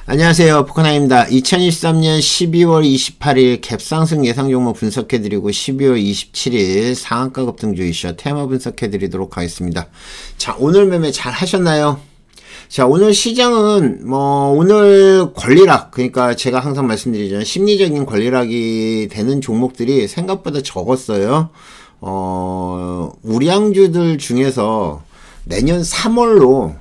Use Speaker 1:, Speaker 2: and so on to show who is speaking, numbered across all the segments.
Speaker 1: 안녕하세요. 포커나입니다. 2023년 12월 28일 갭상승 예상 종목 분석해드리고 12월 27일 상한가 급등 이슈 테마 분석해드리도록 하겠습니다. 자, 오늘 매매 잘 하셨나요? 자, 오늘 시장은 오늘 권리락, 그러니까 제가 항상 말씀드리잖아요. 심리적인 권리락이 되는 종목들이 생각보다 적었어요. 우량주들 중에서 내년 3월로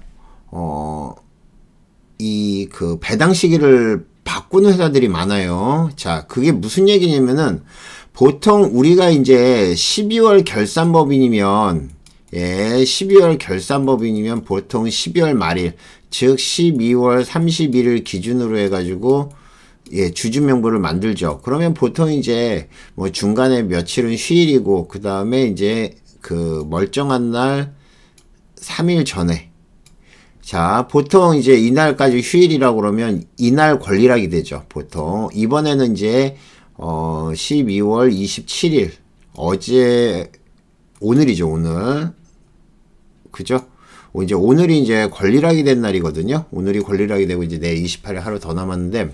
Speaker 1: 배당 시기를 바꾸는 회사들이 많아요. 자, 그게 무슨 얘기냐면은, 보통 우리가 이제 12월 결산법인이면, 12월 결산법인이면 보통 12월 말일, 즉 12월 31일 기준으로 해가지고, 주주명부를 만들죠. 그러면 보통 이제, 중간에 며칠은 휴일이고, 그 다음에 이제, 멀쩡한 날 3일 전에, 자, 보통 이제 이날까지 휴일이라고 그러면 이날 권리락이 되죠, 보통. 이번에는 이제, 12월 27일. 오늘이죠, 오늘. 그죠? 이제 오늘이 이제 권리락이 된 날이거든요. 오늘이 권리락이 되고 이제 내일 28일 하루 더 남았는데,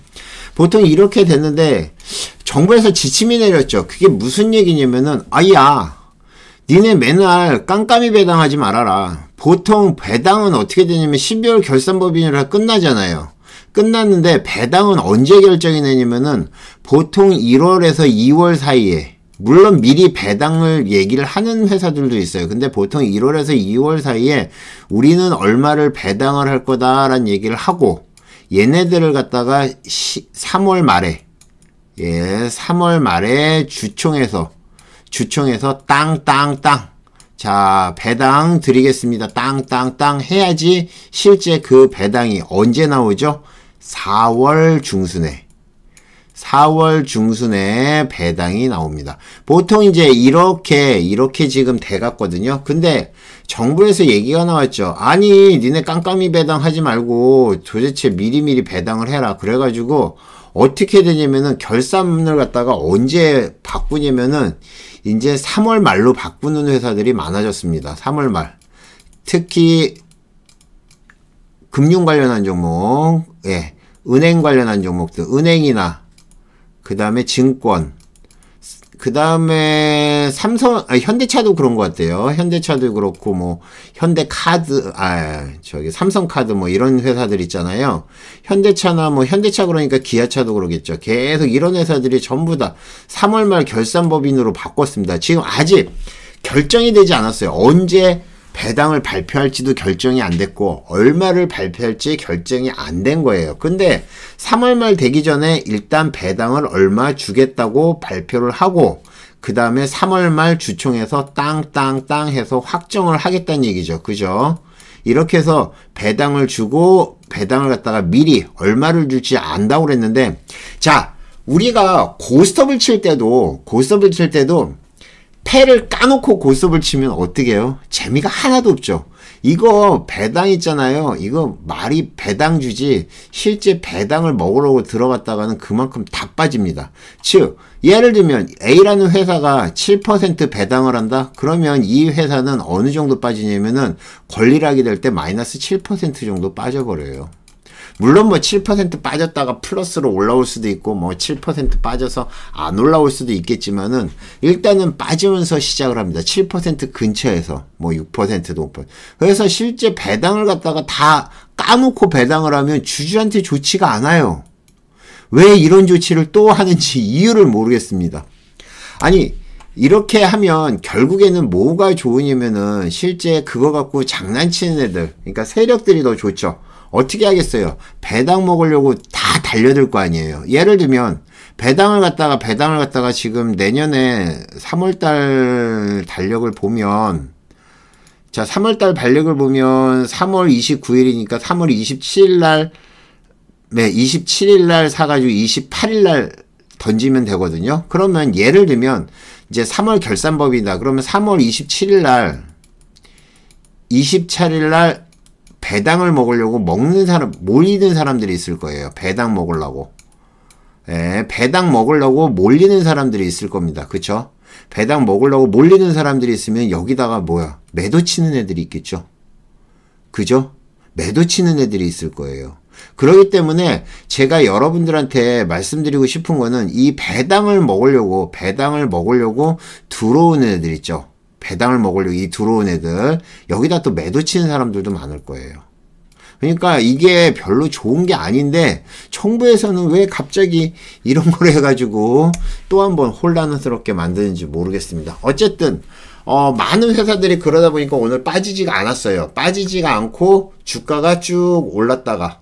Speaker 1: 보통 이렇게 됐는데, 정부에서 지침이 내렸죠. 그게 무슨 얘기냐면은, 니네 맨날 깜깜이 배당하지 말아라. 보통 배당은 어떻게 되냐면 12월 결산법인이라 끝나잖아요. 끝났는데 배당은 언제 결정이 내냐면은 보통 1월에서 2월 사이에, 물론 미리 배당을 얘기를 하는 회사들도 있어요. 근데 보통 1월에서 2월 사이에 우리는 얼마를 배당을 할 거다라는 얘기를 하고, 얘네들을 갖다가 3월 말에 3월 말에 주총에서 땅 자, 배당 드리겠습니다. 땅 해야지 실제 그 배당이 언제 나오죠? 4월 중순에 배당이 나옵니다. 보통 이제 이렇게 지금 돼갔거든요. 근데 정부에서 얘기가 나왔죠. 아니, 니네 깜깜이 배당하지 말고 도대체 미리미리 배당을 해라. 그래가지고 어떻게 되냐면은 결산을 갖다가 언제 바꾸냐면은 이제 3월 말로 바꾸는 회사들이 많아졌습니다. 3월 말. 특히 금융 관련한 종목, 은행 관련한 종목들, 은행이나 그 다음에 증권, 그 다음에 현대차도 그런 것 같아요. 현대차도 그렇고, 현대카드, 삼성카드 이런 회사들 있잖아요. 현대차나 현대차 그러니까 기아차도 그러겠죠. 계속 이런 회사들이 전부 다 3월 말 결산법인으로 바꿨습니다. 지금 아직 결정이 되지 않았어요. 언제 배당을 발표할지도 결정이 안 됐고, 얼마를 발표할지 결정이 안 된 거예요. 근데 3월 말 되기 전에 일단 배당을 얼마 주겠다고 발표를 하고, 그 다음에 3월 말 주총에서 땅 해서 확정을 하겠다는 얘기죠. 그죠? 이렇게 해서 배당을 주고, 배당을 갖다가 미리 얼마를 줄지 안다고 그랬는데, 자, 우리가 고스톱을 칠 때도 패를 까놓고 고스톱을 치면 어떻게 해요? 재미가 하나도 없죠. 이거 배당 있잖아요. 이거 말이 배당 주지 실제 배당을 먹으려고 들어갔다가는 그만큼 다 빠집니다. 즉, 예를 들면 A라는 회사가 7% 배당을 한다? 그러면 이 회사는 어느 정도 빠지냐면은 권리락이 될 때 마이너스 7% 정도 빠져버려요. 물론 7% 빠졌다가 플러스로 올라올 수도 있고 7% 빠져서 안 올라올 수도 있겠지만은 일단은 빠지면서 시작을 합니다. 7% 근처에서 6%도 5%. 그래서 실제 배당을 갖다가 다 까놓고 배당을 하면 주주한테 좋지가 않아요. 왜 이런 조치를 또 하는지 이유를 모르겠습니다. 아니, 이렇게 하면 결국에는 뭐가 좋으냐면은 실제 그거 갖고 장난치는 애들, 그러니까 세력들이 더 좋죠. 어떻게 하겠어요? 배당 먹으려고 다 달려들 거 아니에요. 예를 들면 배당을 갖다가 지금 내년에 3월달 달력을 보면, 자, 3월달 달력을 보면 3월 29일이니까 3월 27일날 27일날 사가지고 28일날 던지면 되거든요. 그러면 예를 들면 이제 3월 결산법이다. 그러면 3월 27일날 배당을 먹으려고 몰리는 사람들이 있을 거예요. 배당 먹으려고. 배당 먹으려고 몰리는 사람들이 있을 겁니다. 그쵸? 배당 먹으려고 몰리는 사람들이 있으면 여기다가 매도 치는 애들이 있겠죠. 그죠? 매도 치는 애들이 있을 거예요. 그렇기 때문에 제가 여러분들한테 말씀드리고 싶은 거는 이 배당을 먹으려고 들어온 애들 있죠. 배당을 먹으려고 이 들어온 애들, 여기다 또 매도 치는 사람들도 많을 거예요. 그러니까 이게 별로 좋은 게 아닌데 정부에서는 왜 갑자기 이런 걸 해가지고 또 한 번 혼란스럽게 만드는지 모르겠습니다. 어쨌든 많은 회사들이 그러다 보니까 오늘 빠지지가 않았어요. 빠지지가 않고 주가가 쭉 올랐다가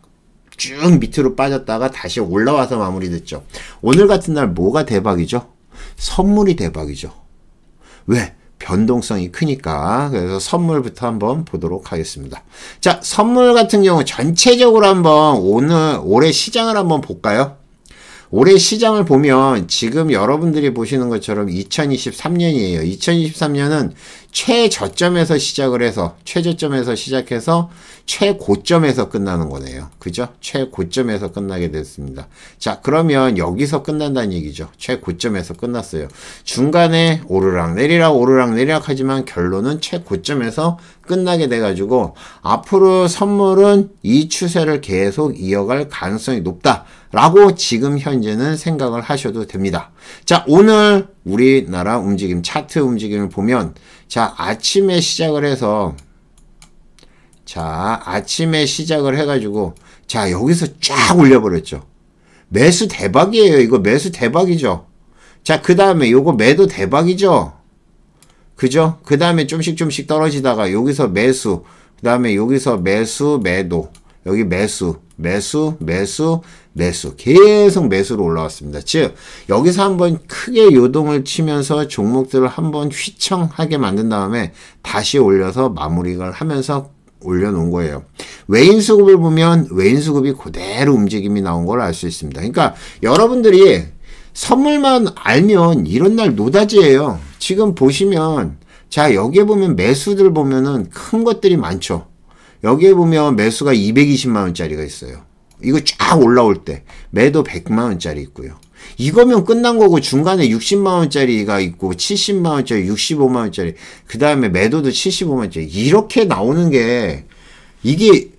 Speaker 1: 쭉 밑으로 빠졌다가 다시 올라와서 마무리됐죠. 오늘 같은 날 뭐가 대박이죠? 선물이 대박이죠. 왜? 변동성이 크니까. 그래서 선물부터 한번 보도록 하겠습니다. 자, 선물 같은 경우 전체적으로 한번 올해 시장을 한번 볼까요? 올해 시장을 보면 지금 여러분들이 보시는 것처럼 2023년이에요. 2023년은 최저점에서 시작해서 최고점에서 끝나는 거네요. 그죠? 최고점에서 끝나게 됐습니다. 자, 그러면 여기서 끝난다는 얘기죠. 최고점에서 끝났어요. 중간에 오르락 내리락 하지만 결론은 최고점에서 끝나게 돼가지고 앞으로 선물은 이 추세를 계속 이어갈 가능성이 높다라고 지금 현재는 생각을 하셔도 됩니다. 자, 오늘 우리나라 움직임, 차트 움직임을 보면 자, 아침에 시작을 해가지고 자, 여기서 쫙 올려버렸죠. 매수 대박이에요. 이거 매수 대박이죠. 자, 그 다음에 요거 매도 대박이죠. 그죠? 그 다음에 좀씩 떨어지다가 여기서 매수, 그 다음에 여기서 매도, 여기 매수, 계속 매수로 올라왔습니다. 즉, 여기서 한번 크게 요동을 치면서 종목들을 한번 휘청하게 만든 다음에 다시 올려서 마무리를 하면서 올려놓은 거예요. 외인 수급을 보면 외인 수급이 그대로 움직임이 나온 걸 알 수 있습니다. 그러니까 여러분들이 선물만 알면 이런 날 노다지예요. 지금 보시면 자, 여기에 보면 매수들 보면은 큰 것들이 많죠. 여기에 보면 매수가 220만원짜리가 있어요. 이거 쫙 올라올 때 매도 100만원짜리 있고요. 이거면 끝난 거고 중간에 60만원짜리가 있고 70만원짜리, 65만원짜리, 그 다음에 매도도 75만원짜리 이렇게 나오는 게 이게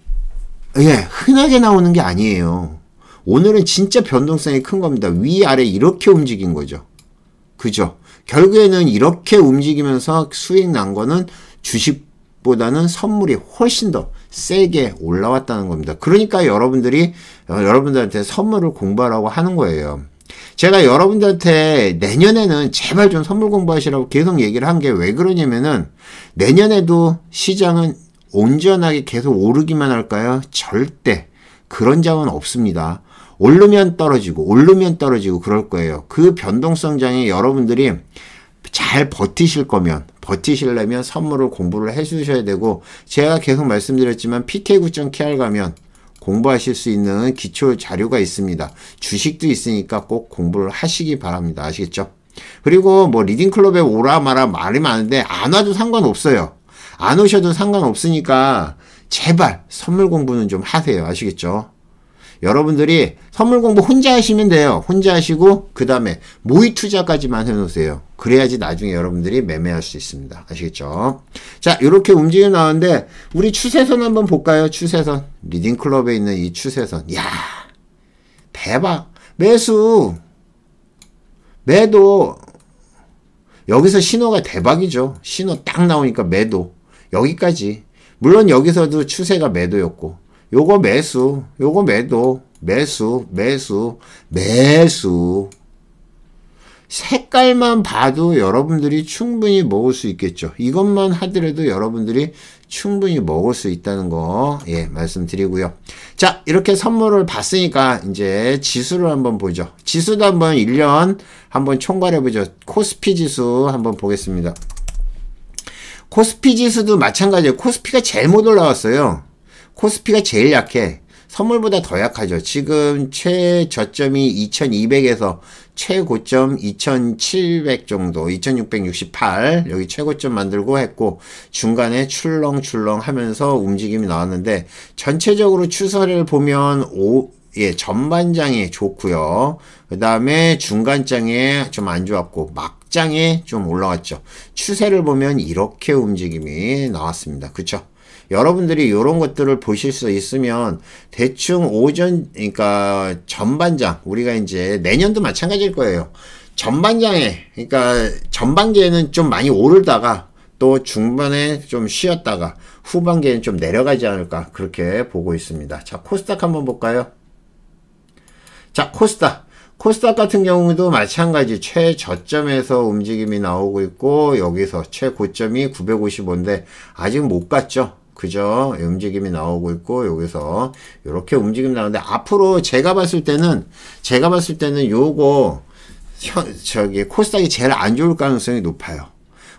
Speaker 1: 흔하게 나오는 게 아니에요. 오늘은 진짜 변동성이 큰 겁니다. 위아래 이렇게 움직인 거죠. 그죠? 결국에는 이렇게 움직이면서 수익 난 거는 주식보다는 선물이 훨씬 더 세게 올라왔다는 겁니다. 그러니까 여러분들한테 선물을 공부하라고 하는 거예요. 제가 여러분들한테 내년에는 제발 좀 선물 공부하시라고 계속 얘기를 한 게 왜 그러냐면은 내년에도 시장은 온전하게 계속 오르기만 할까요? 절대 그런 장은 없습니다. 오르면 떨어지고 그럴 거예요. 그 변동성장에 여러분들이 잘 버티시려면 선물을 공부를 해주셔야 되고, 제가 계속 말씀드렸지만 PK9.kr 가면 공부하실 수 있는 기초 자료가 있습니다. 주식도 있으니까 꼭 공부를 하시기 바랍니다. 아시겠죠? 그리고 뭐 리딩클럽에 오라 마라 말이 많은데 안 와도 상관없어요. 안 오셔도 상관없으니까 제발 선물 공부는 좀 하세요. 아시겠죠? 여러분들이 선물 공부 혼자 하시면 돼요. 혼자 하시고 그 다음에 모의 투자까지만 해놓으세요. 그래야지 나중에 여러분들이 매매할 수 있습니다. 아시겠죠? 자, 이렇게 움직여 나오는데 우리 추세선 한번 볼까요? 추세선. 리딩클럽에 있는 이 추세선. 이야, 대박. 매수, 매도. 여기서 신호가 대박이죠. 신호 딱 나오니까 매도. 여기까지. 물론 여기서도 추세가 매도였고, 요거 매수, 요거 매도, 매수. 색깔만 봐도 여러분들이 충분히 먹을 수 있겠죠. 이것만 하더라도 여러분들이 충분히 먹을 수 있다는 거, 말씀드리고요. 자, 이렇게 선물을 봤으니까 이제 지수를 한번 보죠. 지수도 한번 1년 한번 총괄해보죠. 코스피 지수 한번 보겠습니다. 코스피 지수도 마찬가지예요. 코스피가 제일 못 올라왔어요. 코스피가 제일 약해. 선물보다 더 약하죠. 지금 최저점이 2200에서 최고점 2700 정도, 2668 여기 최고점 만들고 했고, 중간에 출렁출렁 하면서 움직임이 나왔는데, 전체적으로 추세를 보면 전반장에 좋고요. 그 다음에 중간장에 좀 안 좋았고 막장에 좀 올라왔죠. 추세를 보면 이렇게 움직임이 나왔습니다. 그쵸? 여러분들이 이런 것들을 보실 수 있으면 대충 그러니까 전반장, 우리가 이제 내년도 마찬가지일 거예요. 전반장에, 그러니까 전반기에는 좀 많이 오르다가 또 중반에 좀 쉬었다가 후반기에는 좀 내려가지 않을까 그렇게 보고 있습니다. 자, 코스닥 한번 볼까요? 자, 코스닥 같은 경우도 마찬가지 최저점에서 움직임이 나오고 있고 여기서 최고점이 955인데 아직 못 갔죠. 그죠? 움직임이 나오고 있고 여기서 이렇게 움직임이 나오는데 앞으로 제가 봤을 때는 요거 코스닥이 제일 안 좋을 가능성이 높아요.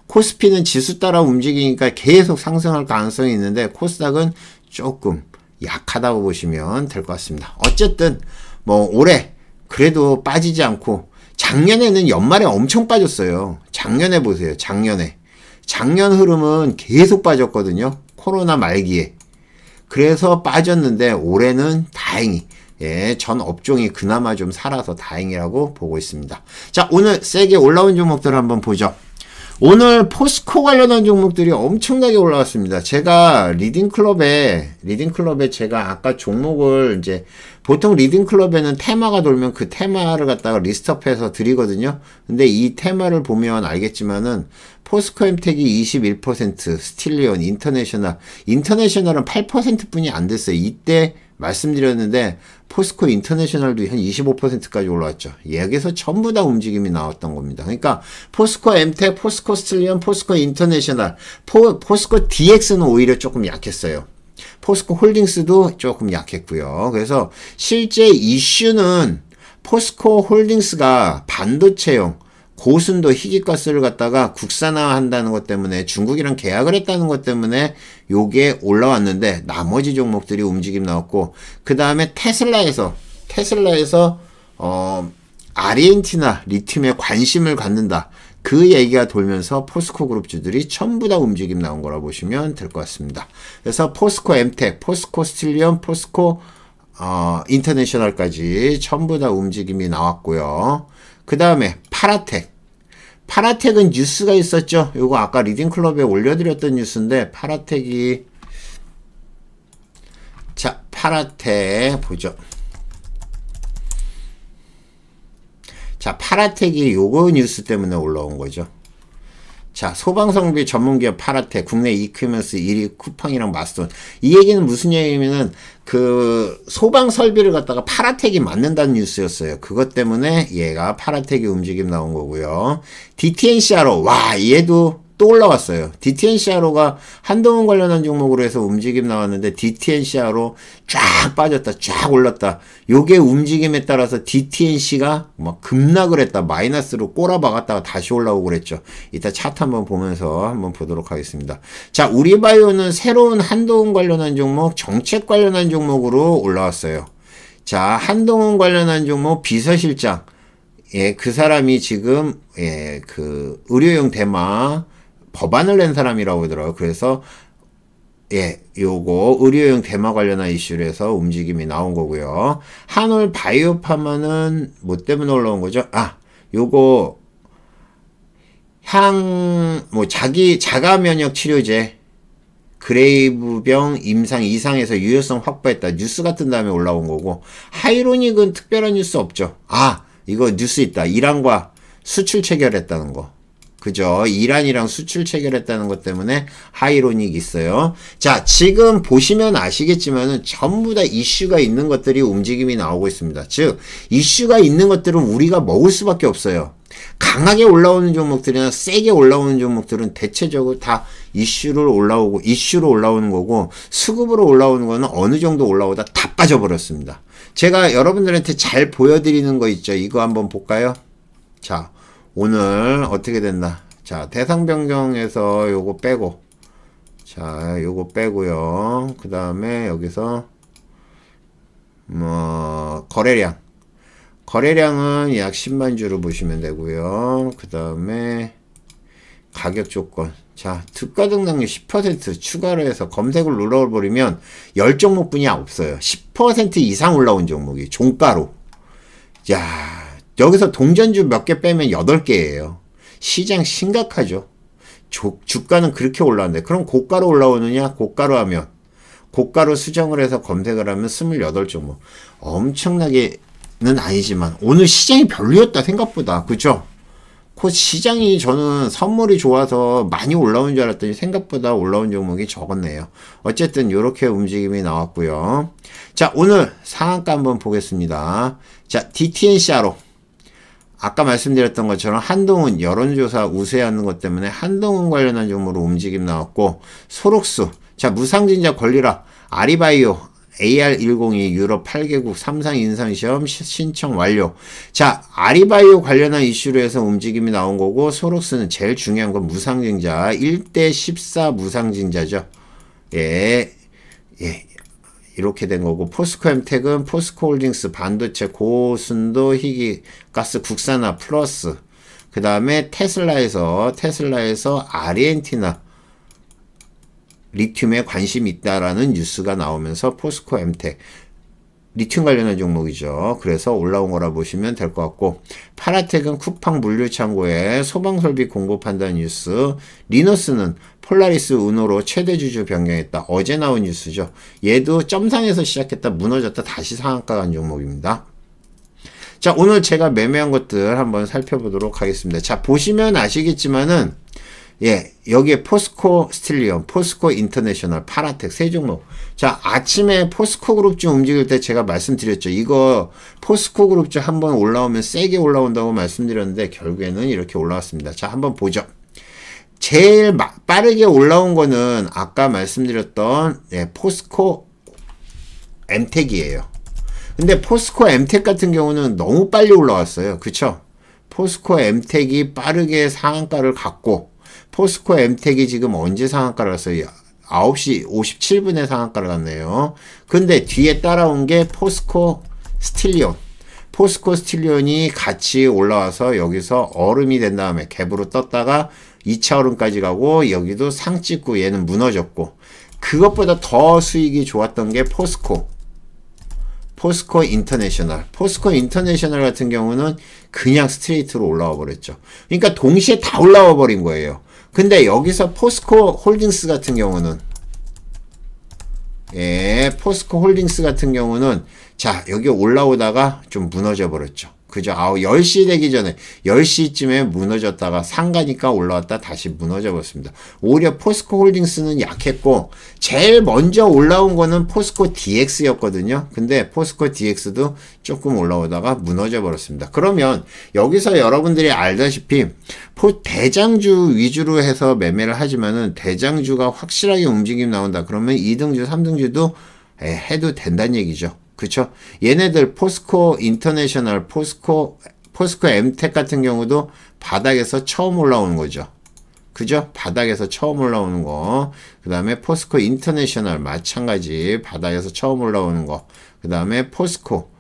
Speaker 1: 코스피는 지수 따라 움직이니까 계속 상승할 가능성이 있는데 코스닥은 조금 약하다고 보시면 될 것 같습니다. 어쨌든 뭐 올해 그래도 빠지지 않고 작년에는 연말에 엄청 빠졌어요. 작년에 보세요. 작년 흐름은 계속 빠졌거든요. 코로나 말기에. 그래서 빠졌는데 올해는 다행히 전 업종이 그나마 좀 살아서 다행이라고 보고 있습니다. 자, 오늘 세게 올라온 종목들 한번 보죠. 오늘 포스코 관련한 종목들이 엄청나게 올라왔습니다. 제가 리딩클럽에 제가 아까 종목을 이제 보통 리딩클럽에는 테마가 돌면 그 테마를 갖다가 리스트업해서 드리거든요. 근데 이 테마를 보면 알겠지만은 포스코 엠텍이 21%, 스틸리온, 인터내셔널은 8% 뿐이 안 됐어요. 이때 말씀드렸는데 포스코 인터내셔널도 한 25%까지 올라왔죠. 여기서 전부 다 움직임이 나왔던 겁니다. 그러니까 포스코 엠텍, 포스코 스틸리온, 포스코 인터내셔널, 포스코 DX는 오히려 조금 약했어요. 포스코 홀딩스도 조금 약했고요. 그래서 실제 이슈는 포스코 홀딩스가 반도체용 고순도 희귀가스를 갖다가 국산화한다는 것 때문에 중국이랑 계약을 했다는 것 때문에 요게 올라왔는데 나머지 종목들이 움직임 나왔고 그 다음에 테슬라에서 아르헨티나 리튬에 관심을 갖는다. 그 얘기가 돌면서 포스코 그룹주들이 전부 다 움직임 나온 거라 보시면 될 것 같습니다. 그래서 포스코 엠텍, 포스코 스틸리온, 포스코 인터내셔널까지 전부 다 움직임이 나왔고요. 그 다음에 파라텍은 뉴스가 있었죠. 요거 아까 리딩클럽에 올려드렸던 뉴스인데 파라텍 보죠. 자, 파라텍이 요거 뉴스 때문에 올라온 거죠. 자, 소방성비 전문기업 파라텍, 국내 이큐머스 1위 쿠팡이랑 마스톤. 이 얘기는 무슨 얘기냐면은, 그, 소방설비를 갖다가 파라텍이 맞는다는 뉴스였어요. 그것 때문에 얘가 파라텍이 움직임 나온 거고요. DTNCRO, 얘도 또 올라왔어요. DTNCRO가 한동훈 관련한 종목으로 해서 움직임 나왔는데 DTNCRO 쫙 빠졌다, 쫙 올랐다. 요게 움직임에 따라서 DTNC가 막 급락을 했다. 마이너스로 꼬라박았다가 다시 올라오고 그랬죠. 이따 차트 한번 보면서 한번 보도록 하겠습니다. 자, 우리바이오는 새로운 한동훈 관련한 종목, 정책 관련한 종목으로 올라왔어요. 자, 한동훈 관련한 종목 비서실장. 그 사람이 지금, 그 의료용 대마 법안을 낸 사람이라고 하더라고요. 그래서 요거 의료용 대마 관련한 이슈로 해서 움직임이 나온 거고요. 한올 바이오파마는 뭐 때문에 올라온 거죠? 요거 자가 면역 치료제 그레이브병 임상 이상에서 유효성 확보했다. 뉴스가 뜬 다음에 올라온 거고, 하이로닉은 특별한 뉴스 없죠. 이거 뉴스 있다. 이란과 수출 체결했다는 거. 그죠? 이란이랑 수출 체결했다는 것 때문에 하이로닉 있어요. 자, 지금 보시면 아시겠지만은 전부 다 이슈가 있는 것들이 움직임이 나오고 있습니다. 즉, 이슈가 있는 것들은 우리가 먹을 수밖에 없어요. 강하게 올라오는 종목들이나 세게 올라오는 종목들은 대체적으로 다 이슈로 올라오는 거고, 수급으로 올라오는 거는 어느 정도 올라오다 다 빠져버렸습니다. 제가 여러분들한테 잘 보여드리는 거 있죠? 이거 한번 볼까요? 자, 오늘 어떻게 됐나? 자, 대상 변경에서 요거 빼고, 자, 요거 빼고요. 그 다음에 여기서 거래량은 약 10만 주로 보시면 되고요. 그 다음에 가격 조건. 자, 주가 등락률 10% 추가로 해서 검색을 눌러버리면 10종목뿐이 없어요. 10% 이상 올라온 종목이 종가로. 야, 여기서 동전주 몇 개 빼면 8개예요. 시장 심각하죠. 주가는 그렇게 올라왔는데 그럼 고가로 올라오느냐? 고가로 하면 고가로 수정을 해서 검색을 하면 28종목. 엄청나게는 아니지만 오늘 시장이 별로였다 생각보다. 그죠? 시장이 저는 선물이 좋아서 많이 올라온 줄 알았더니 생각보다 올라온 종목이 적었네요. 어쨌든 이렇게 움직임이 나왔고요. 자, 오늘 상한가 한번 보겠습니다. 자, DTNCRO. 아까 말씀드렸던 것처럼 한동훈 여론조사 우세하는 것 때문에 한동훈 관련한 종목으로 움직임 나왔고, 소록수. 자, 무상증자 권리라. 아리바이오. AR102 유럽 8개국 3상 인상시험 신청 완료. 자, 아리바이오 관련한 이슈로 해서 움직임이 나온 거고, 소록스는 제일 중요한 건 무상증자. 1대 14 무상증자죠. 예. 이렇게 된 거고, 포스코엠텍은 포스코홀딩스 반도체 고순도 희귀가스 국산화 플러스. 그 다음에 테슬라에서 아르헨티나 리튬에 관심이 있다라는 뉴스가 나오면서 포스코엠텍 리튬 관련한 종목이죠. 그래서 올라온 거라 보시면 될 것 같고, 파라텍은 쿠팡 물류창고에 소방설비 공고 판단 뉴스, 리너스는 폴라리스 은호로 최대 주주 변경했다. 어제 나온 뉴스죠. 얘도 점상에서 시작했다 무너졌다 다시 상한가 간 종목입니다. 자, 오늘 제가 매매한 것들 한번 살펴보도록 하겠습니다. 자, 보시면 아시겠지만은 예, 여기에 포스코 스틸리온, 포스코 인터내셔널, 파라텍 세 종목. 자, 아침에 포스코 그룹주 움직일 때 제가 말씀드렸죠. 이거 포스코 그룹주 한번 올라오면 세게 올라온다고 말씀드렸는데 결국에는 이렇게 올라왔습니다. 자, 한번 보죠. 제일 빠르게 올라온 거는 아까 말씀드렸던 예, 포스코 엠텍이에요. 근데 포스코 엠텍 같은 경우는 너무 빨리 올라왔어요. 그쵸? 포스코 엠텍이 빠르게 상한가를 갔고, 포스코 엠텍이 지금 언제 상한가를 갔어요? 9시 57분에 상한가를 갔네요. 근데 뒤에 따라온 게 포스코 스틸리온. 포스코 스틸리온이 같이 올라와서 여기서 얼음이 된 다음에 갭으로 떴다가 2차 얼음까지 가고, 여기도 상 찍고 얘는 무너졌고, 그것보다 더 수익이 좋았던 게 포스코 인터내셔널. 포스코 인터내셔널 같은 경우는 그냥 스트레이트로 올라와 버렸죠. 그러니까 동시에 다 올라와 버린 거예요. 근데 여기서 포스코 홀딩스 같은 경우는 예, 포스코 홀딩스 같은 경우는 자, 여기 올라오다가 좀 무너져 버렸죠. 그죠? 10시 되기 전에 10시쯤에 무너졌다가 상가니까 올라왔다 다시 무너져 버렸습니다. 오히려 포스코 홀딩스는 약했고, 제일 먼저 올라온 거는 포스코 DX였거든요. 근데 포스코 DX도 조금 올라오다가 무너져 버렸습니다. 그러면 여기서 여러분들이 알다시피 대장주 위주로 해서 매매를 하지만은 대장주가 확실하게 움직임 나온다. 그러면 2등주, 3등주도 해도 된다는 얘기죠. 그쵸? 얘네들 포스코 인터내셔널, 포스코 엠텍 같은 경우도 바닥에서 처음 올라오는 거죠. 그죠? 바닥에서 처음 올라오는 거. 그 다음에 포스코 인터내셔널 마찬가지 바닥에서 처음 올라오는 거. 그 다음에 포스코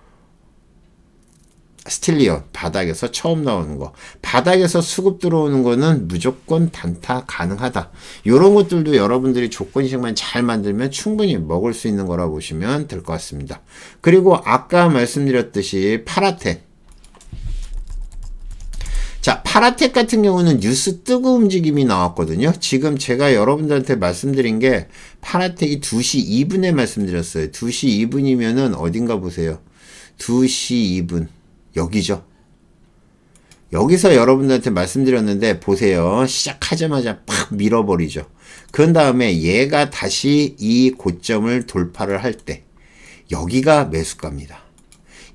Speaker 1: 스틸리온 바닥에서 처음 나오는 거. 바닥에서 수급 들어오는 거는 무조건 단타 가능하다. 이런 것들도 여러분들이 조건식만 잘 만들면 충분히 먹을 수 있는 거라 보시면 될 것 같습니다. 그리고 아까 말씀드렸듯이 파라텍. 자, 파라텍 같은 경우는 뉴스 뜨고 움직임이 나왔거든요. 지금 제가 여러분들한테 말씀드린 게 파라텍이 2시 2분에 말씀드렸어요. 2시 2분이면은 어딘가 보세요. 2시 2분. 여기죠. 여기서 여러분들한테 말씀드렸는데 보세요. 시작하자마자 팍 밀어버리죠. 그런 다음에 얘가 다시 이 고점을 돌파를 할 때 여기가 매수가입니다.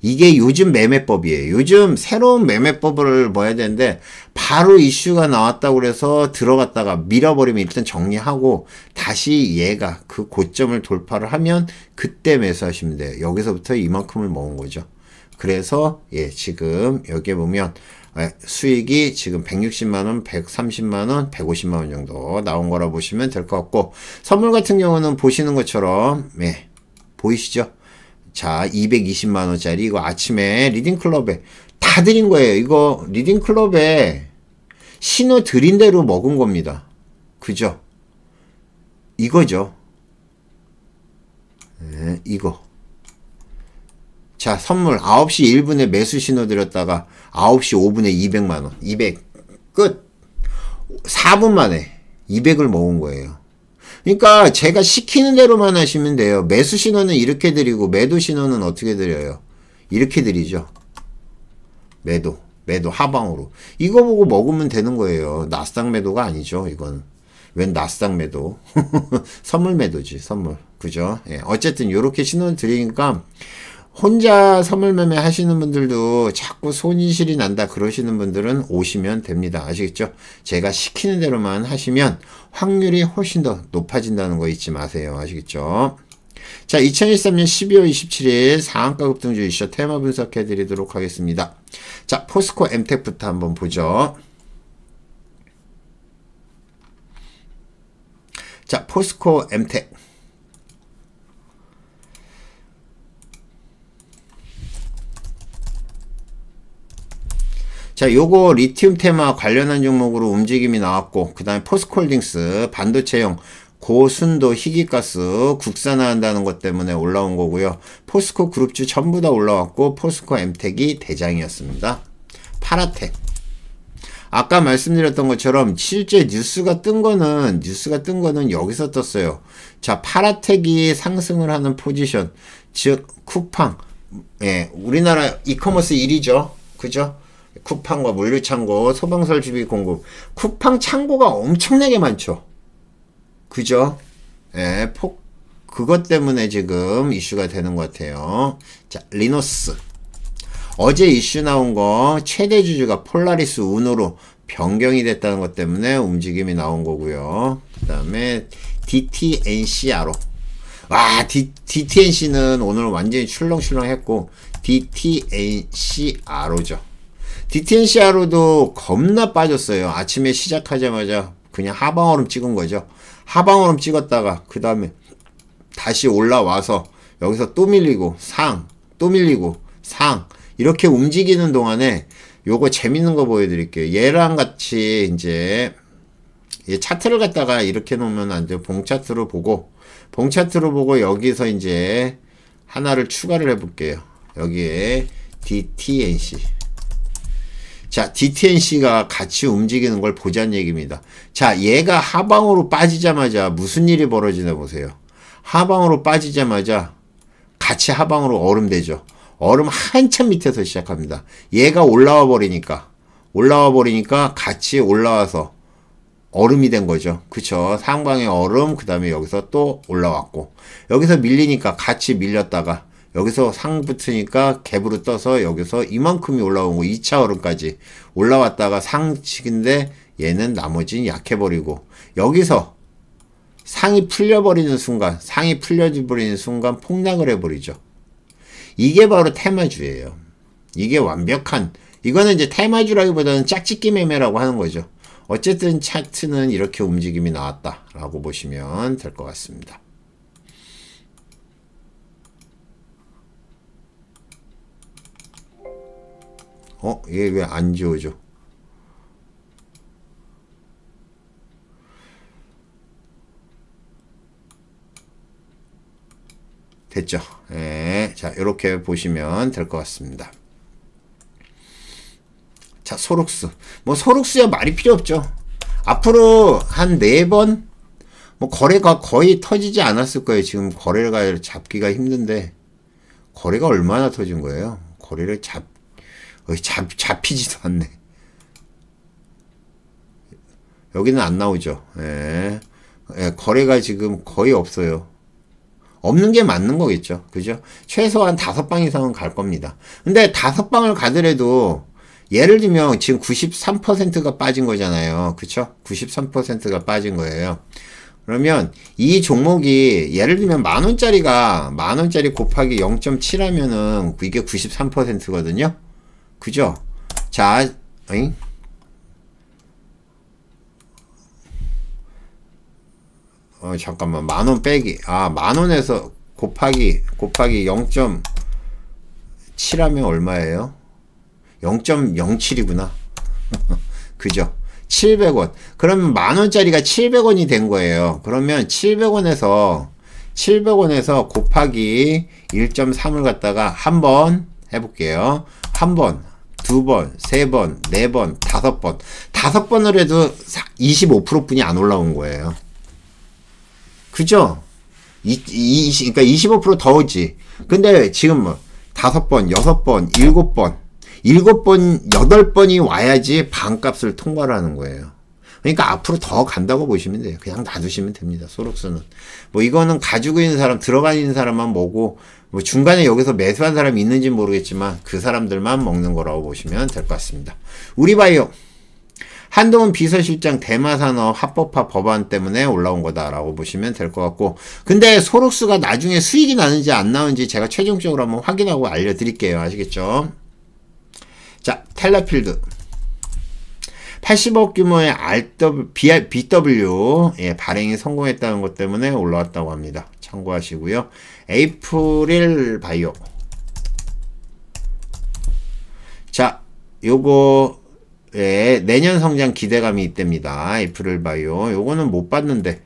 Speaker 1: 이게 요즘 매매법이에요. 요즘 새로운 매매법을 뭐 해야 되는데, 바로 이슈가 나왔다고 그래서 들어갔다가 밀어버리면 일단 정리하고 다시 얘가 그 고점을 돌파를 하면 그때 매수하시면 돼요. 여기서부터 이만큼을 먹은 거죠. 그래서 예, 지금 여기에 보면 수익이 지금 160만원, 130만원, 150만원 정도 나온 거라 보시면 될 것 같고, 선물 같은 경우는 보시는 것처럼 예, 보이시죠? 자, 220만원짜리 이거 아침에 리딩클럽에 다 드린 거예요. 이거 리딩클럽에 신호 드린 대로 먹은 겁니다. 그죠? 이거죠. 네, 이거. 자, 선물 9시 1분에 매수 신호 드렸다가 9시 5분에 200만원. 200. 끝. 4분 만에. 200을 먹은 거예요. 그러니까 제가 시키는 대로만 하시면 돼요. 매수 신호는 이렇게 드리고 매도 신호는 어떻게 드려요? 이렇게 드리죠. 매도 하방으로. 이거 보고 먹으면 되는 거예요. 나스닥 매도가 아니죠. 이건. 웬 나스닥 매도. 선물 매도지. 선물. 그죠? 예. 어쨌든 요렇게 신호를 드리니까 혼자 선물 매매 하시는 분들도 자꾸 손실이 난다 그러시는 분들은 오시면 됩니다. 아시겠죠? 제가 시키는 대로만 하시면 확률이 훨씬 더 높아진다는 거 잊지 마세요. 아시겠죠? 자, 2013년 12월 27일 상한가 급등주 이슈 테마 분석해 드리도록 하겠습니다. 자, 포스코 엠텍부터 한번 보죠. 자, 포스코 엠텍. 자, 요거 리튬 테마 관련한 종목으로 움직임이 나왔고, 그 다음에 포스코홀딩스 반도체용 고순도 희귀가스 국산화한다는 것 때문에 올라온 거고요. 포스코 그룹주 전부 다 올라왔고, 포스코 엠텍이 대장이었습니다. 파라텍. 아까 말씀드렸던 것처럼 실제 뉴스가 뜬 거는 여기서 떴어요. 자, 파라텍이 상승을 하는 포지션, 즉 쿠팡. 예, 우리나라 이커머스 1위죠. 그죠? 쿠팡과 물류창고, 소방설비비 공급. 쿠팡 창고가 엄청나게 많죠. 그죠? 예, 그것 때문에 지금 이슈가 되는 것 같아요. 자, 리노스. 어제 이슈 나온 거 최대 주주가 폴라리스 운으로 변경이 됐다는 것 때문에 움직임이 나온 거고요. 그 다음에 DTNCRO. 와, DTNC는 오늘 완전히 출렁출렁 했고, DTNCRO죠. DTNCRO도 겁나 빠졌어요. 아침에 시작하자마자 그냥 하방얼음 찍은 거죠. 하방얼음 찍었다가 그 다음에 다시 올라와서 여기서 또 밀리고 또 밀리고 이렇게 움직이는 동안에 요거 재밌는 거 보여드릴게요. 얘랑 같이 이제 차트를 갖다가 이렇게 놓으면 안 돼요. 봉차트로 보고 여기서 이제 하나를 추가를 해볼게요. 여기에 DTNC. 자, DTNC가 같이 움직이는 걸 보자는 얘기입니다. 자, 얘가 하방으로 빠지자마자 무슨 일이 벌어지나 보세요. 하방으로 빠지자마자 같이 하방으로 얼음되죠. 얼음 한참 밑에서 시작합니다. 얘가 올라와 버리니까 같이 올라와서 얼음이 된 거죠. 그쵸? 상방에 얼음, 그 다음에 여기서 또 올라왔고, 여기서 밀리니까 같이 밀렸다가 여기서 상 붙으니까 갭으로 떠서 여기서 이만큼이 올라온 거 2차 얼음까지 올라왔다가 상식인데 얘는 나머지는 약해버리고, 여기서 상이 풀려버리는 순간 폭락을 해버리죠. 이게 바로 테마주예요. 이게 완벽한, 이거는 이제 테마주라기보다는 짝짓기 매매라고 하는 거죠. 어쨌든 차트는 이렇게 움직임이 나왔다라고 보시면 될 것 같습니다. 얘 왜 안 지워져? 됐죠? 예. 자, 이렇게 보시면 될 것 같습니다. 자, 소룩스. 소룩스야 말이 필요 없죠. 앞으로 한 4번, 거래가 거의 터지지 않았을 거예요. 지금 거래가 잡기가 힘든데, 거래가 얼마나 터진 거예요? 거래를 잡히지도 않네. 여기는 안 나오죠. 예. 예, 거래가 지금 거의 없어요. 없는 게 맞는 거겠죠. 그죠? 최소한 5방 이상은 갈 겁니다. 근데 5방을 가더라도, 예를 들면 지금 93%가 빠진 거잖아요. 그쵸? 93%가 빠진 거예요. 그러면 이 종목이 예를 들면 만원짜리 곱하기 0.7 하면은 이게 93%거든요. 그죠? 자, 잠깐만, 만원 빼기, 만원에서 곱하기 0.7 하면 얼마예요? 0.07이구나. 그죠? 700원. 그러면 만원짜리가 700원이 된 거예요. 그러면 700원에서 곱하기 1.3을 갖다가 한 번 해볼게요. 한 번, 2번, 3번, 4번, 5번. 5번을 해도 25%뿐이 안 올라온 거예요. 그죠? 그러니까 25% 더 오지. 근데 지금 뭐 5번, 6번, 7번, 7번, 8번이 와야지 반값을 통과를 하는 거예요. 그러니까 앞으로 더 간다고 보시면 돼요. 그냥 놔두시면 됩니다. 소록스는. 뭐 이거는 가지고 있는 사람, 들어가 있는 사람만 먹고, 뭐 중간에 여기서 매수한 사람이 있는지 모르겠지만 그 사람들만 먹는 거라고 보시면 될 것 같습니다. 우리바이오. 한동훈 비서실장 대마산업 합법화 법안 때문에 올라온 거다라고 보시면 될 것 같고, 근데 소록스가 나중에 수익이 나는지 안 나는지 제가 최종적으로 한번 확인하고 알려드릴게요. 아시겠죠? 자, 텔라필드 80억 규모의 BW 발행이 성공했다는 것 때문에 올라왔다고 합니다. 참고하시고요. 에이프릴 바이오. 자, 요거 내년 성장 기대감이 있답니다. 에이프릴 바이오. 요거는 못 봤는데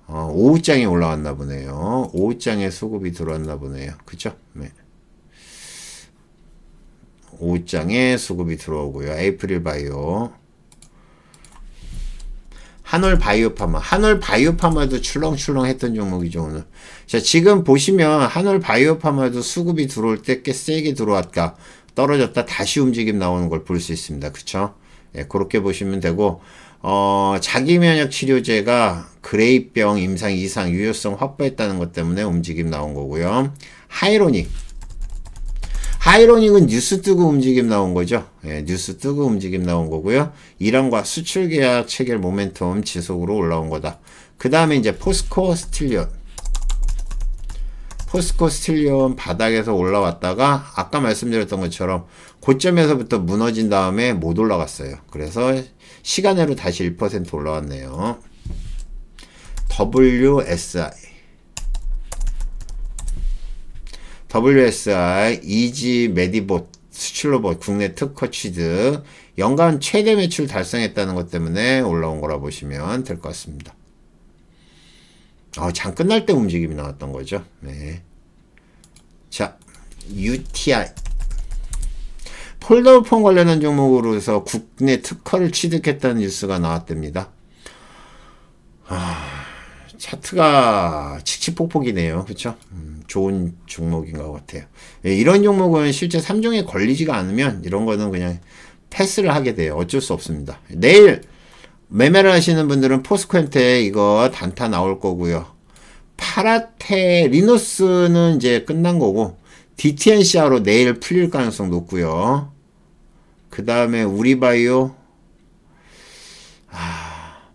Speaker 1: 오후장에 올라왔나 보네요. 오후장에 수급이 들어왔나 보네요. 그죠? 네. 오후장에 수급이 들어오고요. 에이프릴 바이오. 한올 바이오파마. 한올 바이오파마도 출렁출렁 했던 종목이죠, 오늘. 자, 지금 보시면 한올 바이오파마도 수급이 들어올 때 꽤 세게 들어왔다. 떨어졌다. 다시 움직임 나오는 걸 볼 수 있습니다. 그쵸? 예, 그렇게 보시면 되고, 자기면역 치료제가 그레이병 임상 이상 유효성 확보했다는 것 때문에 움직임 나온 거고요. 하이로닉은 뉴스 뜨고 움직임 나온 거죠. 예, 뉴스 뜨고 움직임 나온 거고요. 이란과 수출 계약 체결 모멘텀 지속으로 올라온 거다. 그 다음에 이제 포스코 스틸리온 바닥에서 올라왔다가 아까 말씀드렸던 것처럼 고점에서부터 무너진 다음에 못 올라갔어요. 그래서 시간으로 다시 1% 올라왔네요. WSI, 이지 메디봇, 수출로봇, 국내 특허 취득, 연간 최대 매출 달성했다는 것 때문에 올라온 거라 보시면 될 것 같습니다. 장 끝날 때 움직임이 나왔던 거죠. 네. 자, UTI. 폴더폰 관련한 종목으로 해서 국내 특허를 취득했다는 뉴스가 나왔답니다. 차트가 칙칙폭폭이네요. 그쵸? 좋은 종목인 것 같아요. 예, 이런 종목은 실제 3종에 걸리지가 않으면 이런 거는 그냥 패스를 하게 돼요. 어쩔 수 없습니다. 내일 매매를 하시는 분들은 포스코한테 이거 단타 나올 거고요. 파라테 리노스는 이제 끝난 거고 DTNCR로 내일 풀릴 가능성 높고요. 그 다음에 우리바이오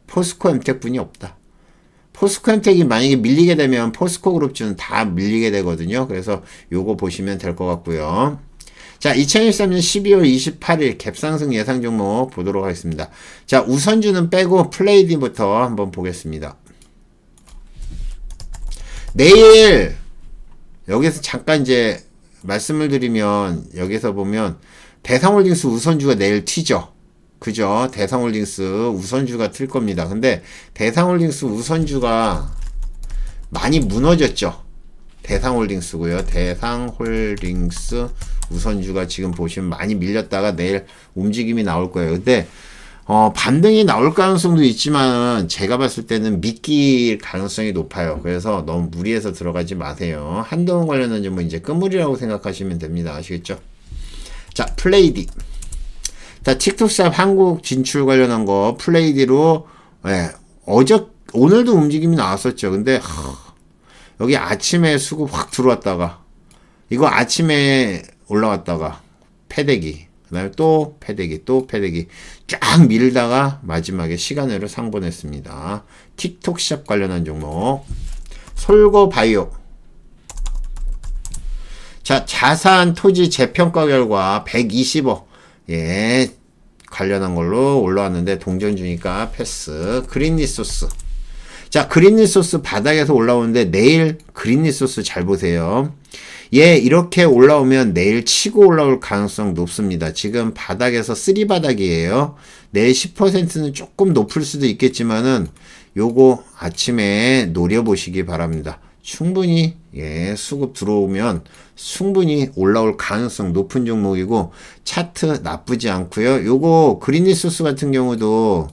Speaker 1: 포스코 엠텍분이 없다. 포스코 엠텍이 만약에 밀리게 되면 포스코 그룹주는 다 밀리게 되거든요. 그래서 요거 보시면 될 것 같고요. 자, 2013년 12월 28일 갭상승 예상 종목 보도록 하겠습니다. 자, 우선주는 빼고 플레이디부터 한번 보겠습니다. 내일 여기서 잠깐 이제 말씀을 드리면 여기서 보면 대상홀딩스 우선주가 내일 튀죠. 그죠? 대상홀딩스 우선주가 틀 겁니다. 근데 대상홀딩스 우선주가 많이 무너졌죠. 대상홀딩스고요. 대상홀딩스 우선주가 지금 보시면 많이 밀렸다가 내일 움직임이 나올 거예요. 근데 반등이 나올 가능성도 있지만 제가 봤을 때는 미끼일 가능성이 높아요. 그래서 너무 무리해서 들어가지 마세요. 한동훈 관련한 점은 이제 끝물이라고 생각하시면 됩니다. 아시겠죠? 자, 플레이디. 자, 틱톡샵 한국 진출 관련한 거 플레이디로 오늘도 움직임이 나왔었죠. 근데 여기 아침에 수급 확 들어왔다가 이거 아침에 올라왔다가 패대기, 그 다음에 또 패대기, 또 패대기 쫙 밀다가 마지막에 시간으로 상본했습니다. 틱톡샵 관련한 종목 솔고바이오. 자, 자산 토지 재평가 결과 120억 관련한 걸로 올라왔는데 동전 주니까 패스. 그린리소스. 자, 그린리소스 바닥에서 올라오는데 내일 그린리소스 잘 보세요. 이렇게 올라오면 내일 치고 올라올 가능성 높습니다. 지금 바닥에서 3바닥이에요. 내일 10%는 조금 높을 수도 있겠지만은 요거 아침에 노려보시기 바랍니다. 충분히 예, 수급 들어오면 충분히 올라올 가능성 높은 종목이고 차트 나쁘지 않고요. 요거 그린리소스 같은 경우도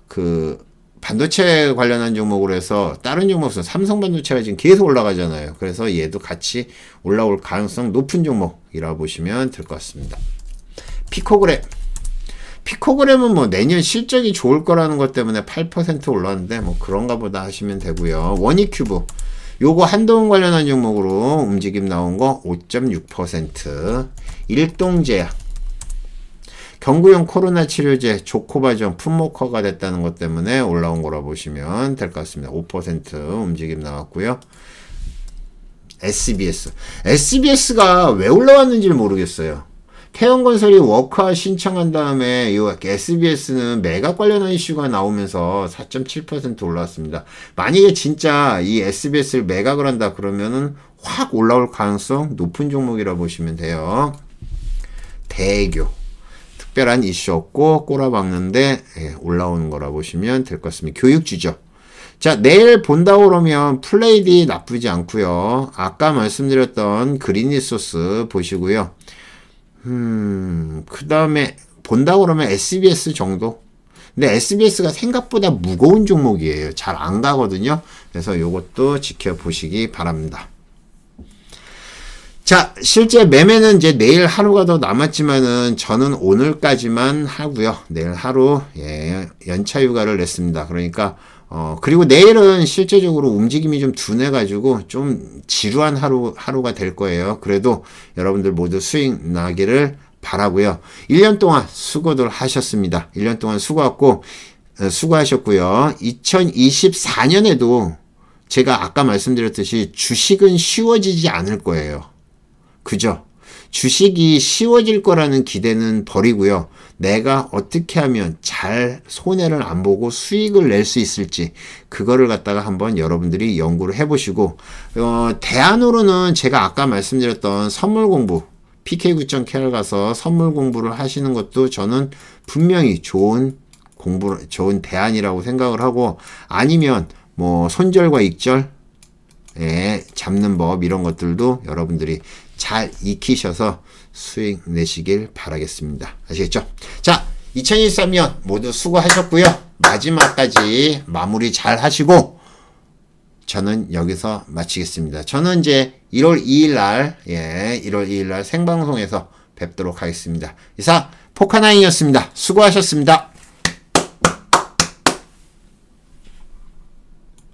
Speaker 1: 그 반도체 관련한 종목으로 해서 다른 종목 없어. 삼성반도체가 지금 계속 올라가잖아요. 그래서 얘도 같이 올라올 가능성 높은 종목이라고 보시면 될 것 같습니다. 피코그램. 피코그램은 뭐 내년 실적이 좋을 거라는 것 때문에 8% 올랐는데 뭐 그런가 보다 하시면 되고요. 원익큐브. 요거 한동 관련한 종목으로 움직임 나온 거 5.6%. 일동제약. 경구용 코로나 치료제 조코바정 품목화가 됐다는 것 때문에 올라온 거라 보시면 될 것 같습니다. 5% 움직임 나왔고요. SBS. SBS가 왜 올라왔는지를 모르겠어요. 태형건설이 워크아웃 신청한 다음에 이 SBS는 매각 관련한 이슈가 나오면서 4.7% 올라왔습니다. 만약에 진짜 이 SBS를 매각을 한다 그러면은 확 올라올 가능성 높은 종목이라 보시면 돼요. 대교. 특별한 이슈 없고 꼬라박는데 올라오는 거라 보시면 될 것 같습니다. 교육주죠. 자, 내일 본다고 그러면 플레이디 나쁘지 않고요. 아까 말씀드렸던 그린리소스 보시고요. 그 다음에 본다고 그러면 SBS 정도. 근데 SBS가 생각보다 무거운 종목이에요. 잘 안 가거든요. 그래서 요것도 지켜보시기 바랍니다. 자, 실제 매매는 이제 내일 하루가 더 남았지만은 저는 오늘까지만 하고요. 내일 하루 예, 연차 휴가를 냈습니다. 그러니까 그리고 내일은 실제적으로 움직임이 좀 둔해가지고 좀 지루한 하루가 될 거예요. 그래도 여러분들 모두 수익 나기를 바라고요. 1년 동안 수고들 하셨습니다. 1년 동안 수고하셨고요. 2024년에도 제가 아까 말씀드렸듯이 주식은 쉬워지지 않을 거예요. 그죠? 주식이 쉬워질 거라는 기대는 버리고요. 내가 어떻게 하면 잘 손해를 안 보고 수익을 낼 수 있을지 그거를 갖다가 한번 여러분들이 연구를 해보시고 대안으로는 제가 아까 말씀드렸던 선물 공부 PK9.KR 가서 선물 공부를 하시는 것도 저는 분명히 좋은 대안이라고 생각을 하고 아니면 뭐 손절과 익절 잡는 법 이런 것들도 여러분들이 잘 익히셔서 수익 내시길 바라겠습니다. 아시겠죠? 자, 2023년 모두 수고하셨고요. 마지막까지 마무리 잘 하시고 저는 여기서 마치겠습니다. 저는 이제 1월 2일 날 생방송에서 뵙도록 하겠습니다. 이상 포카나인이었습니다. 수고하셨습니다.